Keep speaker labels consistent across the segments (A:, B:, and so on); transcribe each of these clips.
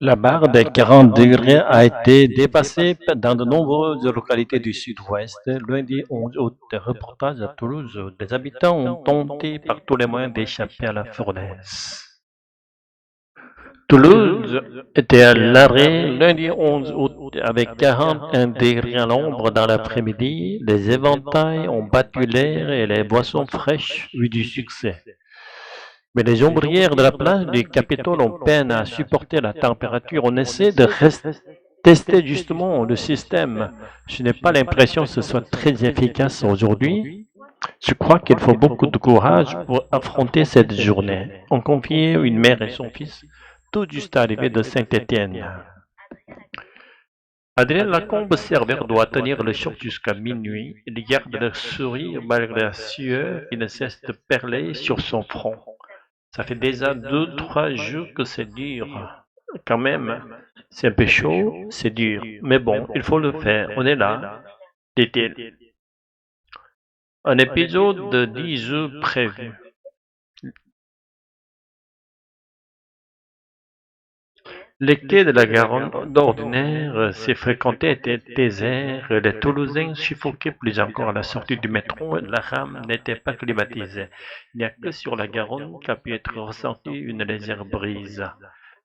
A: La barre des 40 degrés a été dépassée dans de nombreuses localités du sud-ouest. Lundi 11 août, reportage à Toulouse. Des habitants ont tenté par tous les moyens d'échapper à la fournaise. Toulouse était à l'arrêt lundi 11 août avec 41 degrés à l'ombre dans l'après-midi. Les éventails ont battu l'air et les boissons fraîches ont eu du succès. Mais les ombrières de la place du Capitole ont peine à supporter la température. On essaie de tester justement le système. Je n'ai pas l'impression que ce soit très efficace aujourd'hui. Je crois qu'il faut beaucoup de courage pour affronter cette journée. On confiait une mère et son fils, tout juste arrivés de Saint-Étienne. Adrien Lacombe, serveur, doit tenir le choc jusqu'à minuit. Il garde le sourire malgré la sueur qui ne cesse de perler sur son front. Ça fait déjà 2, 3 jours que c'est dur. Quand même, c'est un peu chaud, c'est dur. Mais bon, il faut le faire. On est là, dit-il. Un épisode de 10 jours prévu. Les quais de la Garonne d'ordinaire, si fréquentés, étaient déserts. Les Toulousains suffoquaient plus encore à la sortie du métro. La rame n'était pas climatisée. Il n'y a que sur la Garonne qu'a pu être ressentie une légère brise.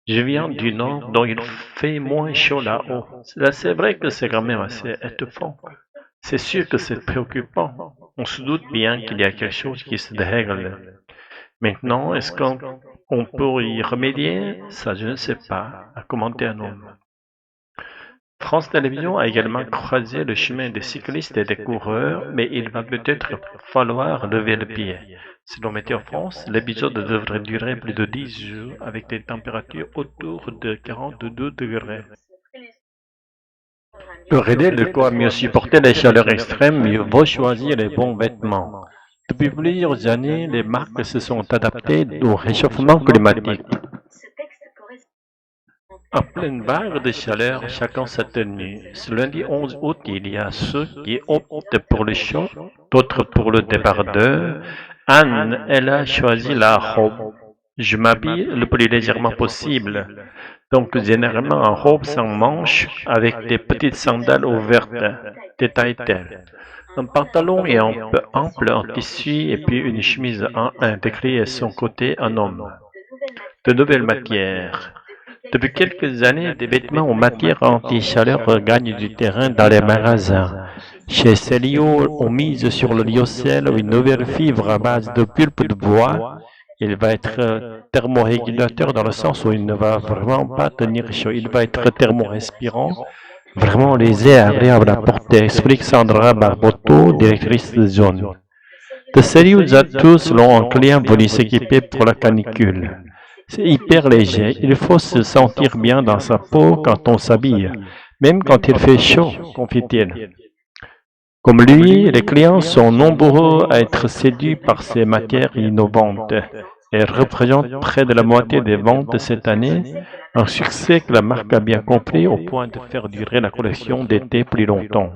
A: Je viens du nord, donc il fait moins chaud là-haut. Là, c'est vrai que c'est quand même assez étouffant. C'est sûr que c'est préoccupant. On se doute bien qu'il y a quelque chose qui se dérègle. Maintenant, est-ce qu'on peut y remédier? Ça, je ne sais pas, a commenté un homme. France Télévisions a également croisé le chemin des cyclistes et des coureurs, mais il va peut-être falloir lever le pied. Selon Météo France, l'épisode devrait durer plus de 10 jours avec des températures autour de 42 degrés. Pour aider le corps à mieux supporter les chaleurs extrêmes, mieux vaut choisir les bons vêtements. Depuis plusieurs années, les marques se sont adaptées au réchauffement climatique. En pleine vague de chaleur, chacun sa tenue. Ce lundi 11 août, il y a ceux qui optent pour le chaud, d'autres pour le débardeur. Anne, elle a choisi la robe. Je m'habille le plus légèrement possible. Donc généralement en robe sans manches avec des petites sandales ouvertes, détaille-t-elle. Un pantalon et un peu ample en tissu et puis une chemise en un, décrit à son côté un homme. De nouvelles matières. Depuis quelques années, des vêtements en matière anti-chaleur gagnent du terrain dans les magasins. Chez Célio, on mise sur le lyocell, une nouvelle fibre à base de pulpe de bois. Il va être thermorégulateur dans le sens où il ne va vraiment pas tenir chaud. Il va être thermorespirant, vraiment léger et agréable à porter, explique Sandra Barbotto, directrice de zone. De sérieux atouts selon un client venu s'équiper pour la canicule. C'est hyper léger, il faut se sentir bien dans sa peau quand on s'habille, même quand il fait chaud, confie-t-il. Comme lui, les clients sont nombreux à être séduits par ces matières innovantes. Elles représentent près de la moitié des ventes cette année, un succès que la marque a bien compris au point de faire durer la collection d'été plus longtemps.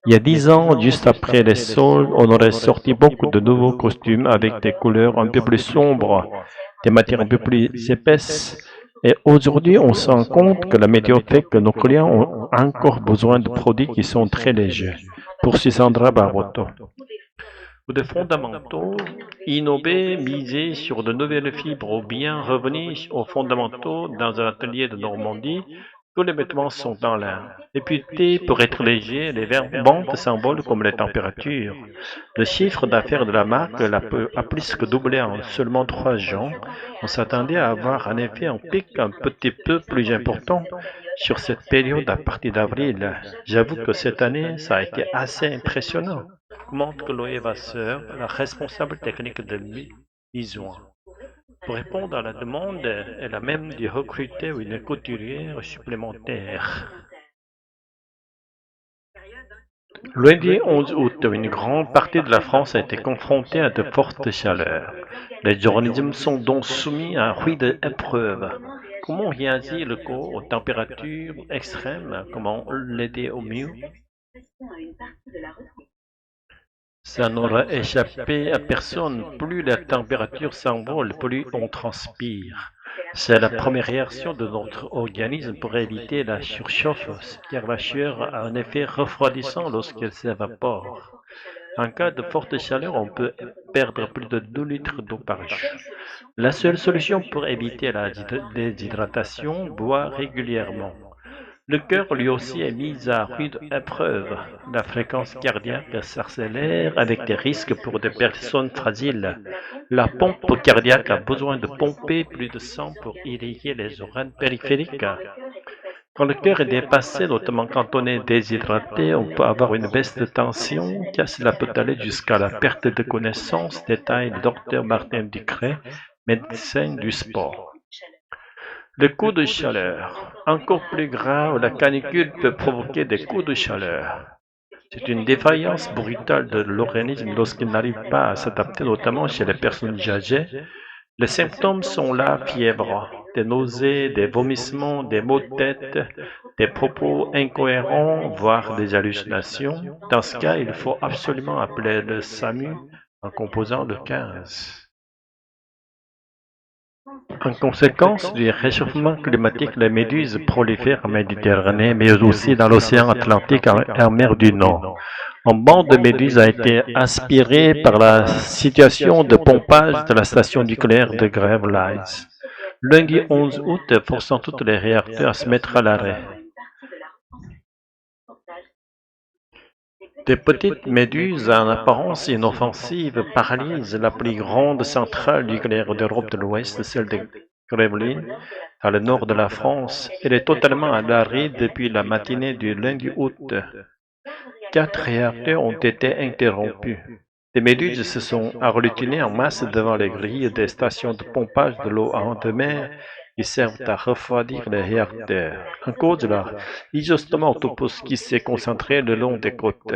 A: Il y a 10 ans, juste après les soldes, on aurait sorti beaucoup de nouveaux costumes avec des couleurs un peu plus sombres, des matières un peu plus épaisses. Et aujourd'hui, on se rend compte que la météo fait que nos clients ont encore besoin de produits qui sont très légers. Poursuit Sandra Barotto. Ou de fondamentaux, innover, miser sur de nouvelles fibres ou bien revenir aux fondamentaux dans un atelier de Normandie. Tous les vêtements sont dans l'air. Réputés pour être légers, les ventes s'envolent comme les températures. Le chiffre d'affaires de la marque a plus que doublé en seulement 3 ans. On s'attendait à avoir en effet un pic un petit peu plus important sur cette période à partir d'avril. J'avoue que cette année, ça a été assez impressionnant, commente Chloé Vasseur, la responsable technique de Lison. Pour répondre à la demande, elle a même dû recruter une couturière supplémentaire. Lundi 11 août, une grande partie de la France a été confrontée à de fortes chaleurs. Les organismes sont donc soumis à un rude épreuve. Comment réagit le corps aux températures extrêmes? Comment l'aider au mieux? Ça n'aura échappé à personne. Plus la température s'envole, plus on transpire. C'est la première réaction de notre organisme pour éviter la surchauffe, car la sueur a un effet refroidissant lorsqu'elle s'évapore. En cas de forte chaleur, on peut perdre plus de 2 litres d'eau par jour. La seule solution pour éviter la déshydratation, boire régulièrement. Le cœur lui aussi est mis à rude épreuve. La fréquence cardiaque s'accélère avec des risques pour des personnes fragiles. La pompe cardiaque a besoin de pomper plus de sang pour irriguer les organes périphériques. Quand le cœur est dépassé, notamment quand on est déshydraté, on peut avoir une baisse de tension, car cela peut aller jusqu'à la perte de connaissance, détaille le docteur Martin Ducret, médecin du sport. Les coups de chaleur. Encore plus grave, la canicule peut provoquer des coups de chaleur. C'est une défaillance brutale de l'organisme lorsqu'il n'arrive pas à s'adapter, notamment chez les personnes âgées. Les symptômes sont la fièvre, des nausées, des vomissements, des maux de tête, des propos incohérents, voire des hallucinations. Dans ce cas, il faut absolument appeler le SAMU en composant le 15. En conséquence du réchauffement climatique, les méduses prolifèrent en Méditerranée, mais aussi dans l'océan Atlantique et en mer du Nord. Un banc de méduses a été inspiré par la situation de pompage de la station nucléaire de Gravelines. Lundi 11 août, forçant tous les réacteurs à se mettre à l'arrêt. Des petites méduses en apparence inoffensives paralysent la plus grande centrale nucléaire d'Europe de l'Ouest, celle de Gravelines, dans le nord de la France. Elle est totalement à l'arrêt depuis la matinée du lundi août. 4 réacteurs ont été interrompus. Les méduses se sont agglutinées en masse devant les grilles des stations de pompage de l'eau en haute mer qui servent à refroidir les réacteurs. En cause de la justement autopause qui s'est concentré le long des côtes.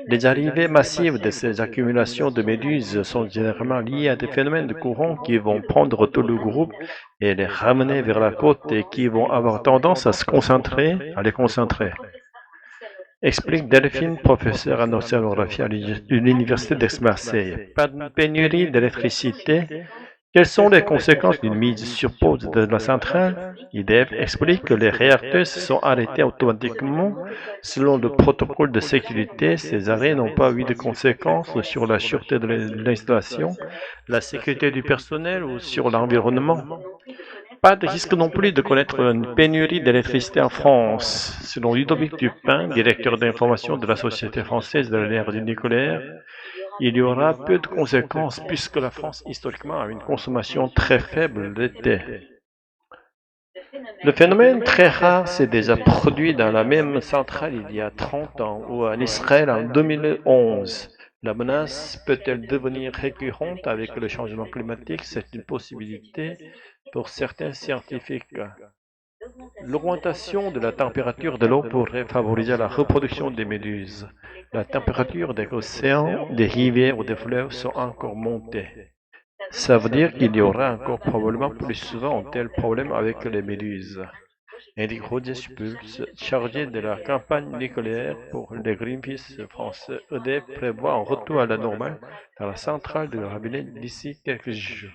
A: Les arrivées massives de ces accumulations de méduses sont généralement liées à des phénomènes de courant qui vont prendre tout le groupe et les ramener vers la côte et qui vont avoir tendance à les concentrer. Explique Delphine, professeure en océanographie à l'Université d'Aix-Marseille. Pas de pénurie d'électricité. Quelles sont les conséquences d'une mise sur pause de la centrale? IDF explique que les réacteurs se sont arrêtés automatiquement selon le protocole de sécurité. Ces arrêts n'ont pas eu de conséquences sur la sûreté de l'installation, la sécurité du personnel ou sur l'environnement. Pas de risque non plus de connaître une pénurie d'électricité en France. Selon Ludovic Dupin, directeur d'information de la Société française de l'énergie nucléaire, il y aura peu de conséquences puisque la France historiquement a une consommation très faible l'été. Le phénomène très rare s'est déjà produit dans la même centrale il y a 30 ans ou en Israël en 2011. La menace peut-elle devenir récurrente avec le changement climatique? C'est une possibilité pour certains scientifiques. L'augmentation de la température de l'eau pourrait favoriser la reproduction des méduses. La température des océans, des rivières ou des fleuves sont encore montées. Ça veut dire qu'il y aura encore probablement plus souvent un tel problème avec les méduses. Indique Roger Spultz, chargé de la campagne nucléaire pour les Greenpeace français. EDF prévoit un retour à la normale dans la centrale de Gravelines d'ici quelques jours.